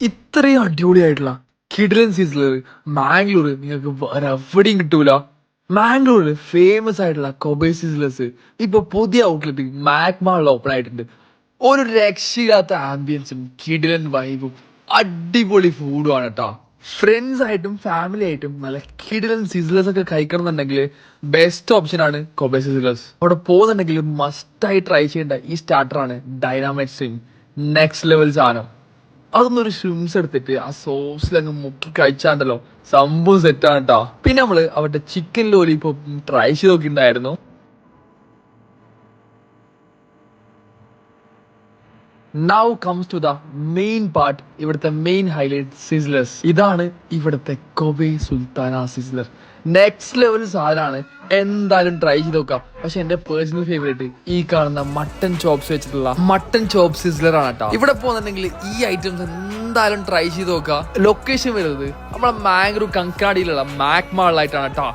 ഇത്രയും അടിപൊളിയായിട്ടുള്ള കിടിലൻ സീസണിൽ മാംഗ്ലൂർ നിങ്ങൾക്ക് വേറെ എവിടെയും കിട്ടൂല. മാംഗ്ലൂരിൽ ഫേമസ് ആയിട്ടുള്ള കൊബേ സീസലേഴ്സ് ഇപ്പൊ പുതിയ ഔട്ട്ലെറ്റ് മാക് മാളിൽ ഓപ്പൺ ആയിട്ടുണ്ട്. ഒരു രക്ഷയില്ലാത്ത ആംബിയൻസും കിടിലൻ വൈബും അടിപൊളി ഫുഡും ആണ് കേട്ടോ. ഫ്രണ്ട്സ് ആയിട്ടും ഫാമിലി ആയിട്ടും നല്ല കിടിലൻ സീസലേഴ്സ് ഒക്കെ കഴിക്കണമെന്നുണ്ടെങ്കിൽ ബെസ്റ്റ് ഓപ്ഷൻ ആണ് കൊബേ സീസലേഴ്സ്. അവിടെ പോകുന്നുണ്ടെങ്കിൽ മസ്റ്റായി ട്രൈ ചെയ്യേണ്ട ഈ സ്റ്റാർട്ടറാണ് ഡൈനാമൈറ്റ് സ്വിംഗ്. നെക്സ്റ്റ് ലെവൽ സാധനം. അതൊന്നൊരു ഷ്രിംസ് എടുത്തിട്ട് ആ സോസിലങ്ങ് മുക്കി കഴിച്ചാണ്ടല്ലോ സംഭവം സെറ്റാണ് കേട്ടോ. പിന്നെ നമ്മള് അവരുടെ ചിക്കൻ ലോലിപോപ്പ് ട്രൈ ചെയ്ത് നോക്കിണ്ടായിരുന്നു. Now comes to the main part. ഇവിടുത്തെ മെയിൻ ഹൈലൈറ്റ് സിസ്ലേഴ്സ്. ഇതാണ് ഇവിടുത്തെ കൊബേ സുൽത്താന സിസ്ലർ. നെക്സ്റ്റ് ലെവൽ സാധനമാണ്, എന്തായാലും ട്രൈ ചെയ്ത് നോക്കാം. പക്ഷെ എന്റെ പേഴ്സണൽ ഫേവറേറ്റ് ഈ കാണുന്ന മട്ടൺ ചോപ്സ് വെച്ചിട്ടുള്ള മട്ടൺ ചോപ്പ് സിസ്ലർ ആണ് കേട്ടോ. ഇവിടെ പോകുന്നുണ്ടെങ്കിൽ ഈ ഐറ്റംസ് എന്തായാലും ട്രൈ ചെയ്ത് നോക്കാം. ലൊക്കേഷൻ വരുന്നത് നമ്മളെ മാംഗ്ലൂർ കങ്കാടിയിലുള്ള മാക് മാളിലായിട്ടാണ് കേട്ടോ.